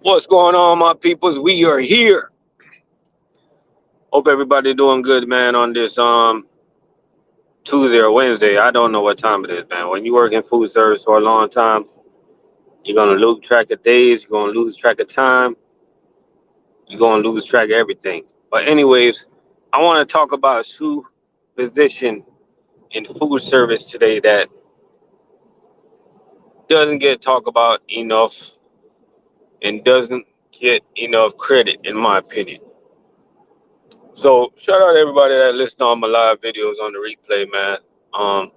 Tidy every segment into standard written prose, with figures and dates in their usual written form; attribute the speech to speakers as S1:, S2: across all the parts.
S1: What's going on, my peoples? We are here. Hope everybody doing good, man, on this Tuesday or Wednesday. I don't know what time it is, man. When you work in food service for a long time, you're gonna lose track of days, you're gonna lose track of time, you're gonna lose track of everything. But anyways, I wanna talk about two position in food service today that doesn't get talked about enough and doesn't get enough credit in my opinion. So shout out to everybody that listen on my live videos on the replay, man. Um,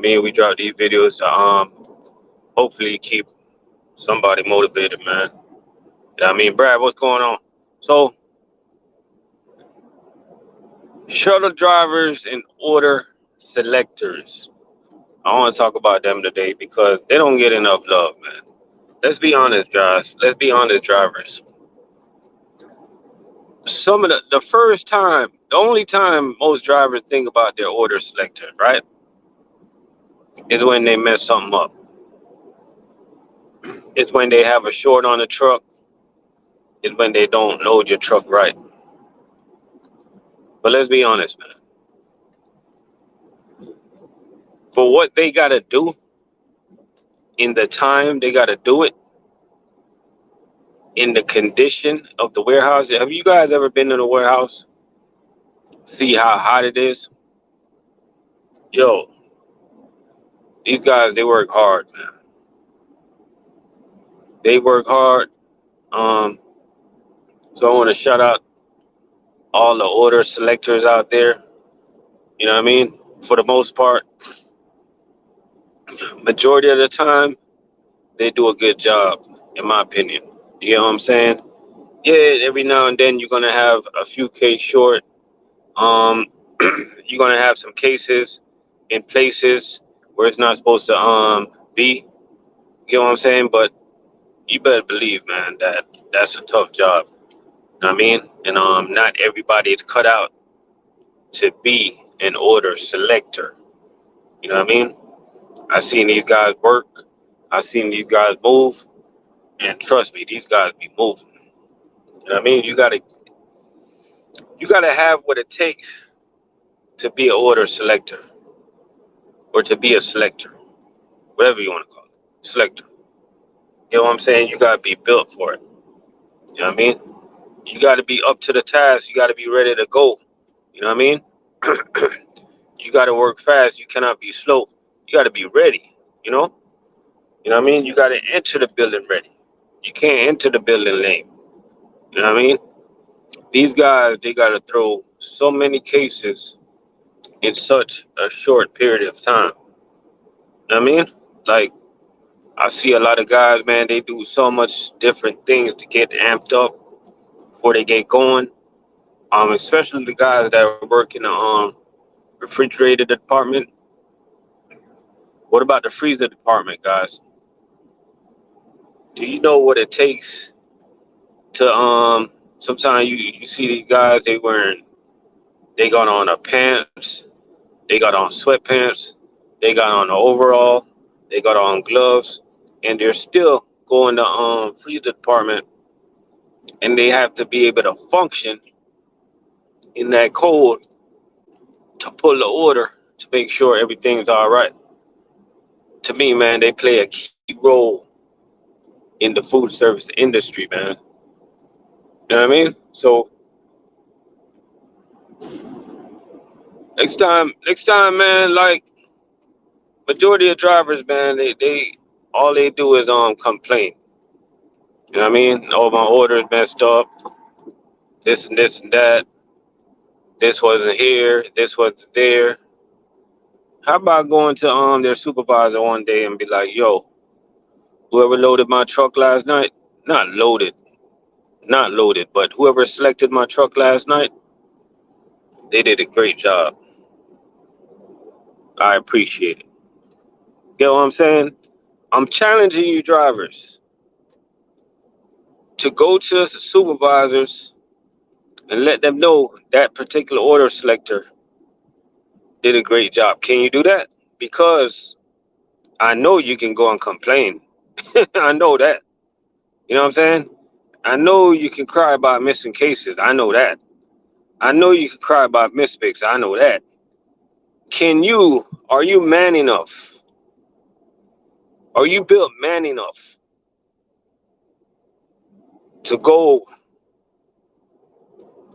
S1: we drop these videos to hopefully keep somebody motivated, man. Brad, what's going on? So shuttle drivers and order selectors. I want to talk about them today because they don't get enough love, man. Let's be honest, guys. Let's be honest, drivers. Some of the first time, the only time most drivers think about their order selector, right, is when they mess something up. It's when they have a short on the truck. It's when they don't load your truck right. But let's be honest, man. For what they got to do in the time they got to do it, in the condition of the warehouse. Have you guys ever been in a warehouse? See how hot it is? Yo, these guys, they work hard, man. They work hard. Um, so I want to shout out all the order selectors out there. You know what I mean? For the most part, majority of the time, they do a good job, in my opinion. You know what I'm saying? Yeah, every now and then you're gonna have a few case short. Um, you're gonna have some cases in places where it's not supposed to be. You know what I'm saying? But you better believe, man, that that's a tough job. You know what I mean? And not everybody is cut out to be an order selector. You know what I mean? I seen these guys work. I seen these guys move, and trust me, these guys be moving. You know what I mean? You gotta have what it takes to be an order selector or to be a selector, whatever you want to call it, selector. You know what I'm saying? You gotta be built for it. You know what I mean? You gotta be up to the task. You gotta be ready to go. You know what I mean? You gotta work fast. You cannot be slow. You gotta be ready. You know? You know what I mean? You gotta enter the building ready. You can't enter the building lame. You know what I mean? These guys, they gotta throw so many cases in such a short period of time. You know what I mean? Like, I see a lot of guys, man, they do so much different things to get amped up before they get going. Especially the guys that work in the refrigerator department. What about the freezer department, guys? Do you know what it takes to sometimes you see these guys, they got on a pants, they got on sweatpants, they got on an overall, they got on gloves, and they're still going to freezer department, and they have to be able to function in that cold to pull the order to make sure everything's all right. To me, man, they play a key role in the food service industry, man. You know what I mean? So next time, man, like majority of drivers, man, they all they do is complain. You know what I mean? Oh, my order's messed up. This and this and that. This wasn't here. This wasn't there. How about going to their supervisor one day and be like, "Yo, whoever loaded my truck last night, not loaded, not loaded, but whoever selected my truck last night, they did a great job. I appreciate it." You know what I'm saying? I'm challenging you drivers to go to the supervisors and let them know that particular order selector did a great job. Can you do that? Because I know you can go and complain. I know that. You know what I'm saying? I know you can cry about missing cases. I know that. I know you can cry about mistakes. I know that. Are you man enough? Are you built man enough to go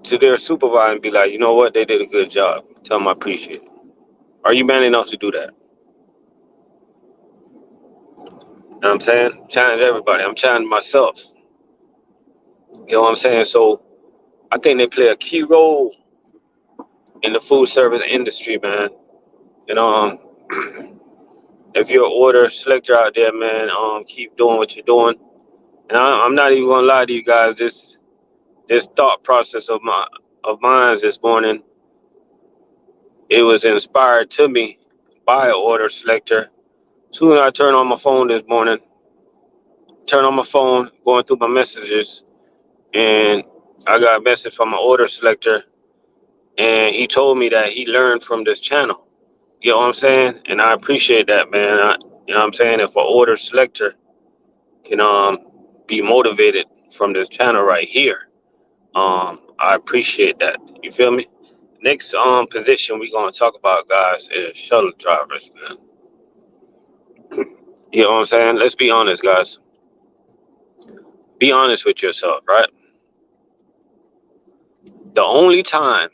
S1: to their supervisor and be like, you know what, they did a good job. Tell them I appreciate it. Are you man enough to do that? You know what I'm saying? Challenge everybody. I'm challenging myself. You know what I'm saying? So I think they play a key role in the food service industry, man. You know, if you're an order selector out there, man, keep doing what you're doing. And I'm not even gonna lie to you guys. This thought process of mine this morning, it was inspired to me by an order selector. Soon as I turned on my phone this morning, going through my messages, and I got a message from my order selector, and he told me that he learned from this channel. You know what I'm saying? And I appreciate that, man. You know what I'm saying? If an order selector can be motivated from this channel right here, I appreciate that. You feel me? Next position we're gonna talk about, guys, is shuttle drivers, man. You know what I'm saying? Let's be honest, guys. Be honest with yourself, right? The only time,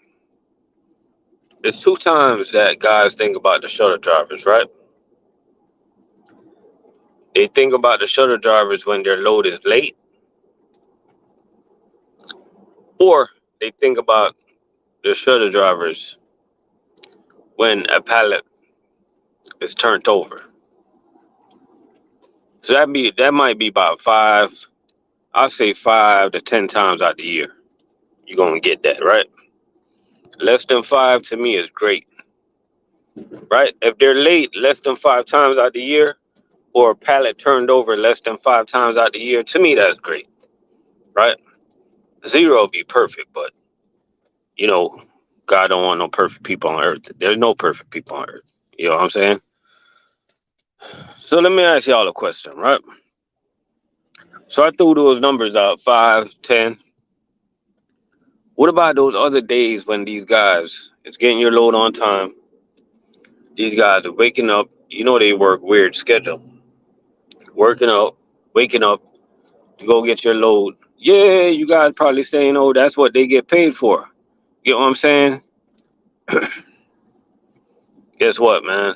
S1: there's two times that guys think about the shuttle drivers, right? They think about the shuttle drivers when their load is late, or they think about the shuttle drivers when a pallet is turned over. So that might be about I'll say 5 to 10 times out the year. You're gonna get that, right? Less than 5 to me is great, right? If they're late less than 5 times out the year, or a pallet turned over less than 5 times out the year, to me that's great, right? 0 would be perfect, but you know, God don't want no perfect people on earth. There's no perfect people on earth. You know what I'm saying? So let me ask y'all a question, right? So I threw those numbers out, 5, 10. What about those other days when these guys is getting your load on time? These guys are waking up. You know they work weird schedule. Waking up to go get your load. Yeah, you guys probably saying, oh, that's what they get paid for. You know what I'm saying? Guess what, man?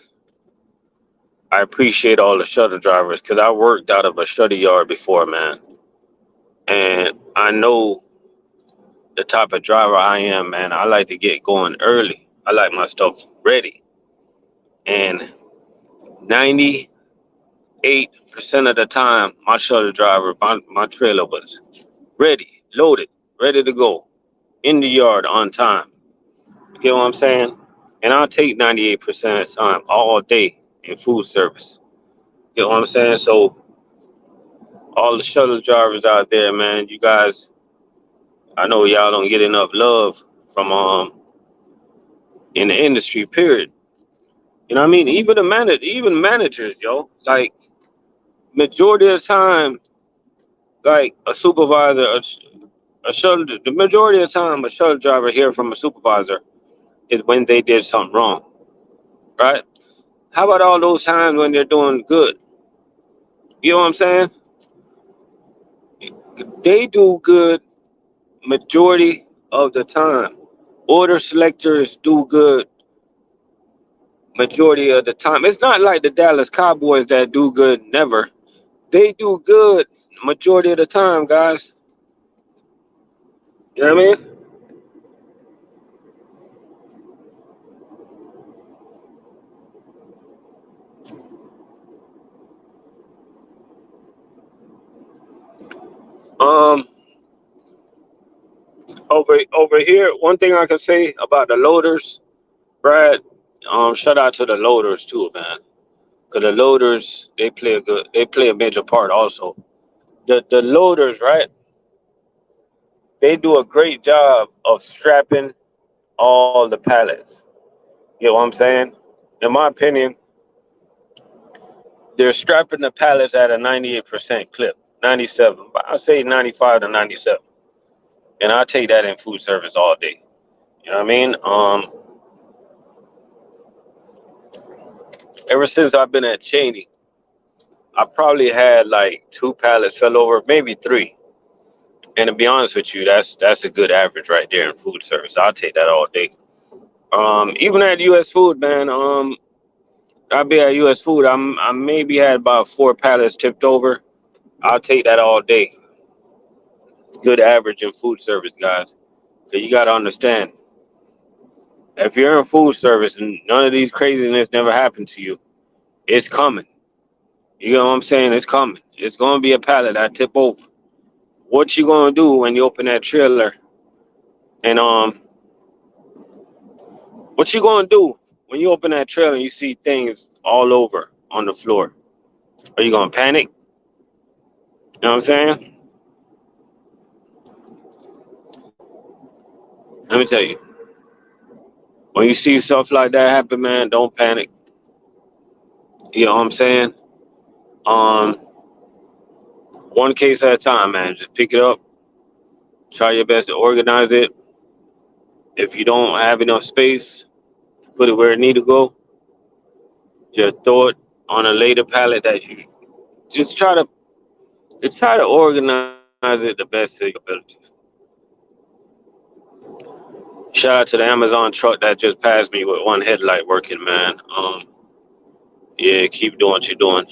S1: I appreciate all the shuttle drivers because I worked out of a shuttle yard before, man. And I know the type of driver I am, man. I like to get going early. I like my stuff ready. And 98% of the time, my shuttle driver, my trailer was ready, loaded, ready to go in the yard on time. You know what I'm saying? And I'll take 98% of the time all day in food service. You know what I'm saying? So all the shuttle drivers out there, man, you guys, I know y'all don't get enough love from in the industry, period. You know what I mean? Even managers, yo. Like majority of the time, like a supervisor, the majority of the time a shuttle driver hear from a supervisor is when they did something wrong, right? How about all those times when they're doing good? You know what I'm saying? They do good majority of the time. Order selectors do good majority of the time. It's not like the Dallas Cowboys that do good never. They do good majority of the time, guys. You know what I mean? Um, over here, one thing I can say about the loaders, Brad. Shout out to the loaders too, man. Cause the loaders they play a major part also. The loaders, right? They do a great job of strapping all the pallets. You know what I'm saying? In my opinion, they're strapping the pallets at a 98% clip. 97. But I say 95 to 97. And I take that in food service all day. You know what I mean? Ever since I've been at Cheney, I probably had like 2 pallets fell over, maybe 3. And to be honest with you, that's a good average right there in food service. I'll take that all day. Even at US Food, man. I'll be at US Food. I maybe had about 4 pallets tipped over. I'll take that all day. Good average in food service, guys. So you got to understand, if you're in food service and none of these craziness never happened to you, it's coming. You know what I'm saying? It's coming. It's going to be a pallet that tip over. What you going to do when you open that trailer? And what you going to do when you open that trailer and you see things all over on the floor? Are you going to panic? You know what I'm saying? Let me tell you. When you see stuff like that happen, man, don't panic. You know what I'm saying? Um, One case at a time, man. Just pick it up. Try your best to organize it. If you don't have enough space to put it where it need to go, just throw it on a later pallet that you just try to organize it the best of your abilities. Shout out to the Amazon truck that just passed me with one headlight working, man. Yeah, keep doing what you're doing.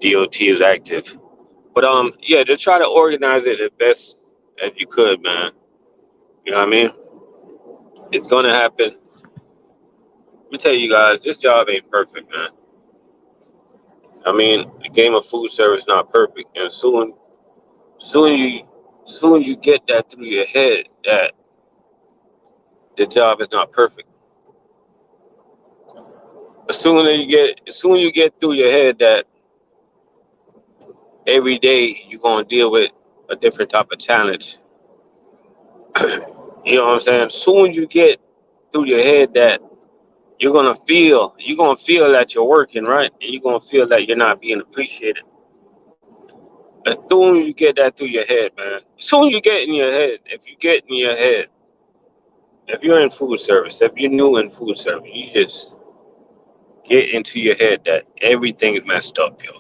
S1: DOT is active. But yeah, just try to organize it the best as you could, man. You know what I mean? It's gonna happen. Let me tell you guys, this job ain't perfect, man. I mean, the game of food service not perfect, and soon you get that through your head that the job is not perfect. As soon you get through your head that every day you're gonna deal with a different type of challenge. You know what I'm saying? Soon you get through your head that you're gonna feel that you're working, right? And you're gonna feel that you're not being appreciated. As soon as you get that through your head, man. As soon as you get in your head, if you get in your head, if you're in food service, if you're new in food service, you just get into your head that everything is messed up, yo.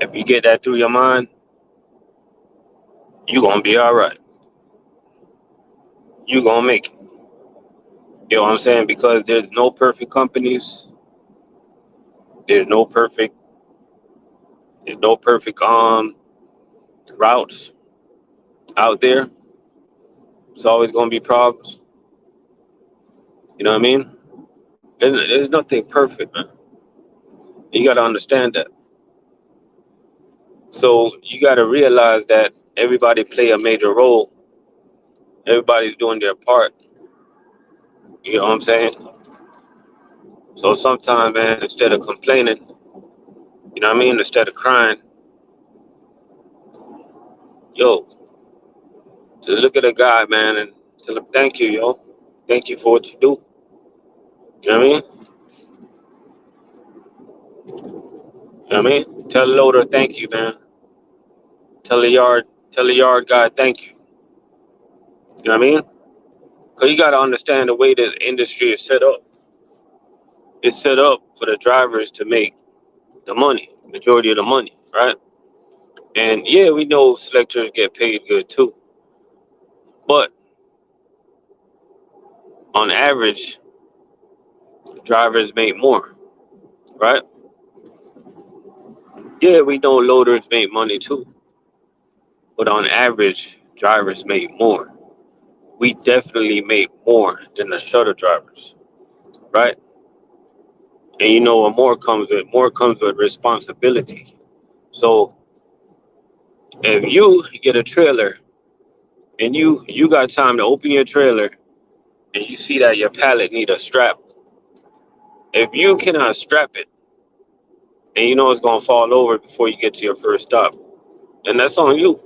S1: If you get that through your mind, you're gonna be all right. You're gonna make it. You know what I'm saying? Because there's no perfect companies. There's no perfect. There's no perfect routes out there. It's always gonna be problems. You know what I mean? There's nothing perfect, man. You gotta understand that. So you gotta realize that everybody play a major role. Everybody's doing their part. You know what I'm saying? So sometimes, man, instead of complaining, you know what I mean? Instead of crying, yo, just look at a guy, man, and tell him thank you, yo. Thank you for what you do. You know what I mean? You know what I mean? Tell the loader thank you, man. Tell the yard guy thank you. You know what I mean? Because you got to understand the way the industry is set up. It's set up for the drivers to make the money, majority of the money, right? And yeah, we know selectors get paid good too. But on average, drivers make more, right? Yeah, we know loaders make money too. But on average, drivers make more. We definitely make more than the shuttle drivers, right? And you know what more comes with? More comes with responsibility. So if you get a trailer and you got time to open your trailer and you see that your pallet need a strap, if you cannot strap it and you know it's gonna fall over before you get to your first stop, then that's on you.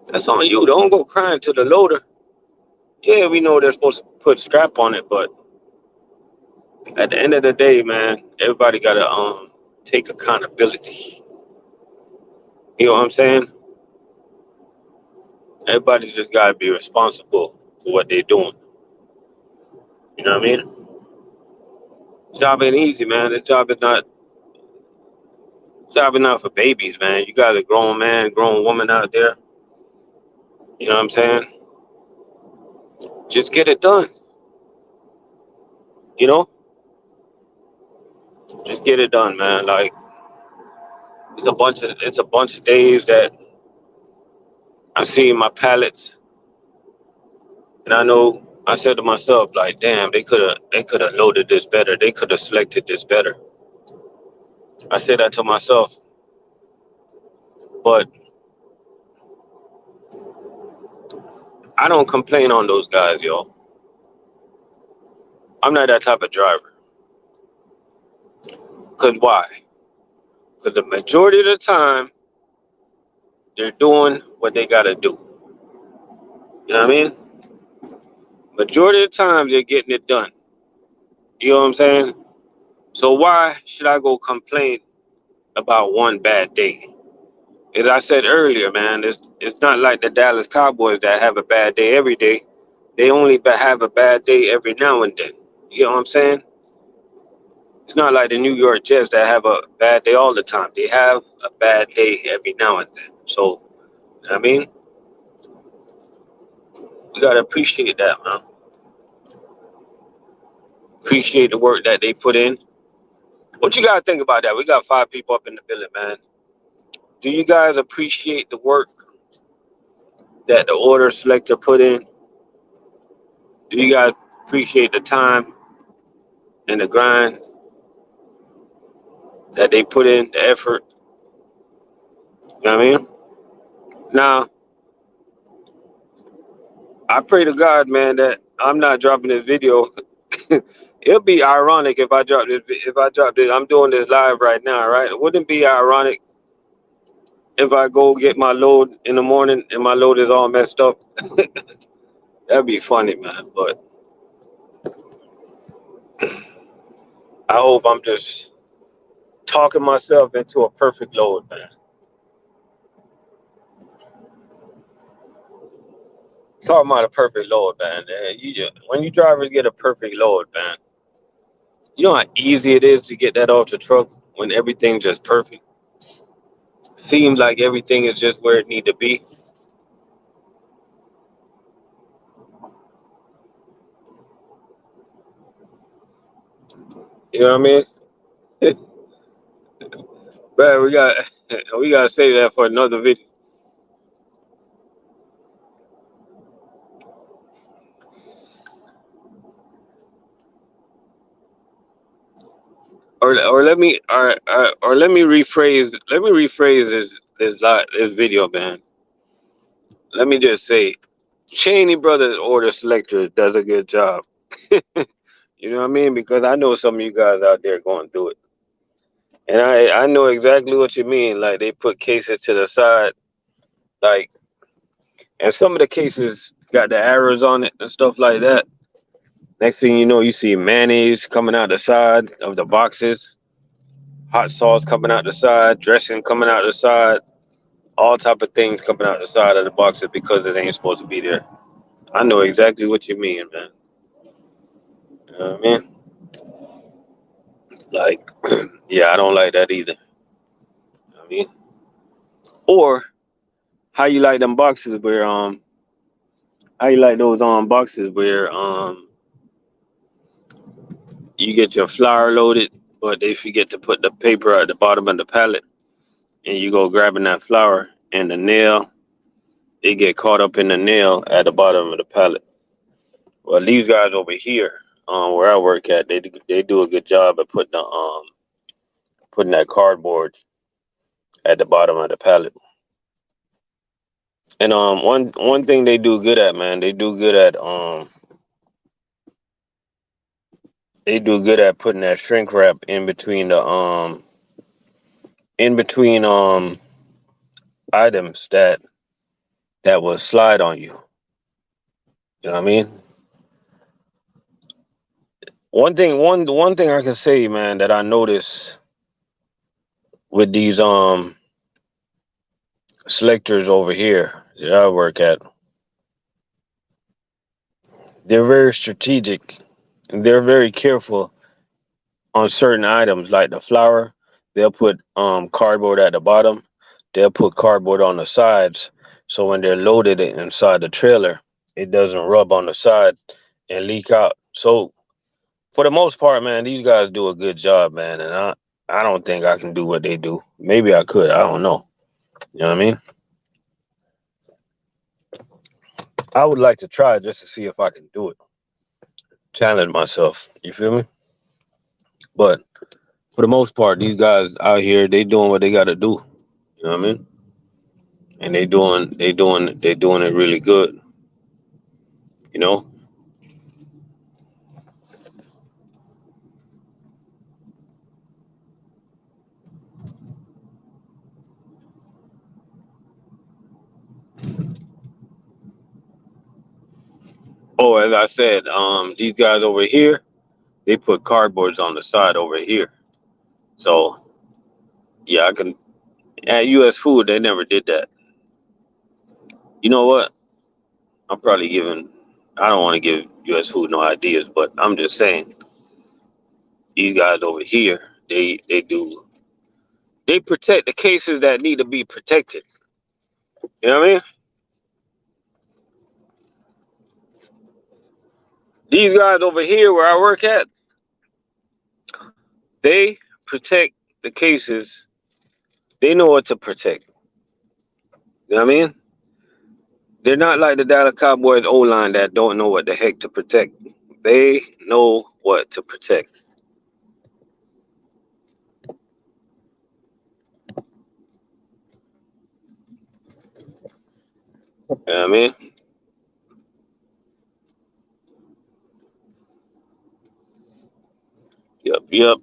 S1: That's on you. Don't go crying to the loader. Yeah, we know they're supposed to put strap on it, but at the end of the day, man, everybody gotta take accountability. You know what I'm saying? Everybody just gotta be responsible for what they're doing. You know what I mean? Job ain't easy, man. Job is not for babies, man. You got a grown man, grown woman out there. You know what I'm saying? Just get it done. You know? Just get it done, man. Like it's a bunch of days that I see my pallets, and I know I said to myself, like, damn, they could have loaded this better. They could have selected this better. I said that to myself, but I don't complain on those guys, yo. I'm not that type of driver. Cause why? Cause the majority of the time they're doing what they gotta do. You know what I mean? Majority of the time they're getting it done. You know what I'm saying? So why should I go complain about one bad day? As I said earlier, man, it's not like the Dallas Cowboys that have a bad day every day. They only have a bad day every now and then. You know what I'm saying? It's not like the New York Jets that have a bad day all the time. They have a bad day every now and then. So, I mean, you gotta appreciate that, man. Appreciate the work that they put in. What you gotta think about that? We got 5 people up in the building, man. Do you guys appreciate the work that the order selector put in? Do you guys appreciate the time and the grind that they put in, the effort? You know what I mean? Now, I pray to God, man, that I'm not dropping this video. It'll be ironic if I drop this. If I drop this, I'm doing this live right now, right? It wouldn't be ironic if I go get my load in the morning and my load is all messed up. That'd be funny, man. But I hope I'm just talking myself into a perfect load, man. Talking about a perfect load, man. When you drivers get a perfect load, man, you know how easy it is to get that off the truck when everything's just perfect. Seems like everything is just where it need to be. You know what I mean? Man, we gotta save that for another video. Or let me or let me rephrase this video, man. Let me just say, Cheney Brothers Order Selector does a good job. You know what I mean? Because I know some of you guys out there going through it, and I know exactly what you mean. Like they put cases to the side, like, and some of the cases got the arrows on it and stuff like that. Next thing you know, you see mayonnaise coming out the side of the boxes, hot sauce coming out the side, dressing coming out the side, all type of things coming out the side of the boxes because it ain't supposed to be there. I know exactly what you mean, man. You know what I mean? Like, yeah, I don't like that either. You know what I mean? Or how you like them boxes where how you like those boxes where you get your flour loaded, but they forget to put the paper at the bottom of the pallet, and you go grabbing that flour and the nail, they get caught up in the nail at the bottom of the pallet. Well, these guys over here, where I work at, they do a good job of putting that cardboard at the bottom of the pallet. And one thing they do good at, man, they do good at putting that shrink wrap in between items that will slide on you. You know what I mean? One thing I can say, man, that I notice with these selectors over here that I work at. They're very strategic and they're very careful on certain items like the flour. They'll put cardboard at the bottom. They'll put cardboard on the sides, so when they're loaded inside the trailer, it doesn't rub on the side and leak out. So for the most part, man, these guys do a good job, man, and I don't think I can do what they do. Maybe I could. I don't know. You know what I mean? I would like to try just to see if I can do it. Challenge myself. You feel me? But for the most part, these guys out here, they doing what they got to do. You know what I mean? And they doing it really good. You know. Oh, as I said, these guys over here, they put cardboards on the side over here. So yeah, I can. At U.S. Food, they never did that. You know what? I'm probably giving. I don't want to give U.S. Food no ideas, but I'm just saying these guys over here, they do. They protect the cases that need to be protected. You know what I mean? These guys over here where I work at, they protect the cases. They know what to protect. You know what I mean? They're not like the Dallas Cowboys O line that don't know what the heck to protect. They know what to protect. You know what I mean? Yep, yep.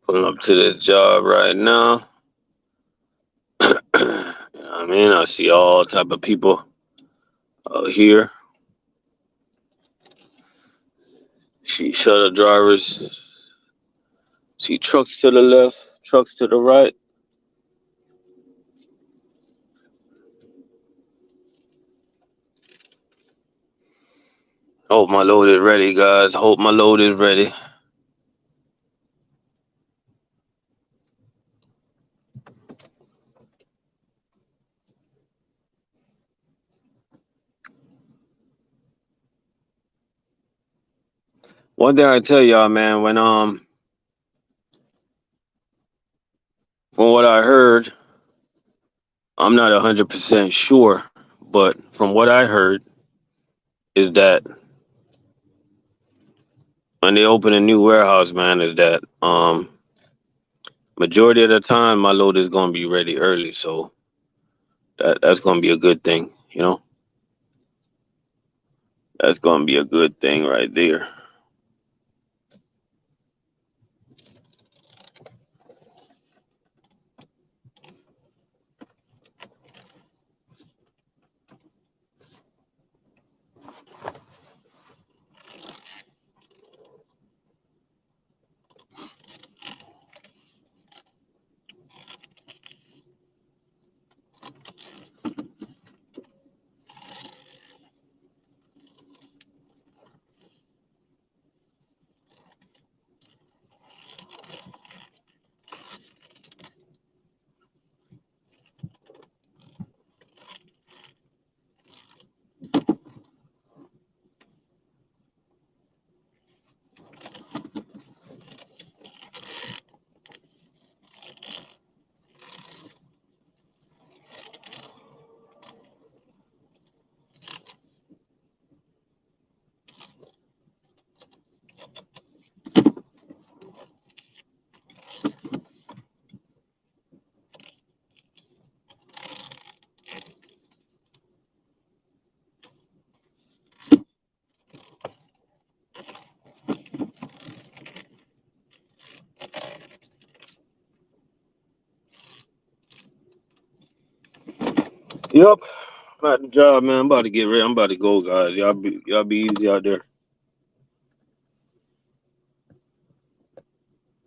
S1: Pulling up to this job right now. You know what I mean? I see all type of people out here. See shuttle drivers. See trucks to the left, trucks to the right. Hope my load is ready, guys. Hope my load is ready. One thing I tell y'all, man, when from what I heard, I'm not 100% sure, but from what I heard is that when they open a new warehouse, man, is that majority of the time my load is gonna be ready early, so that's gonna be a good thing, you know. That's gonna be a good thing right there. Yep. I'm at the job, man. I'm about to get ready. I'm about to go, guys. Y'all be easy out there.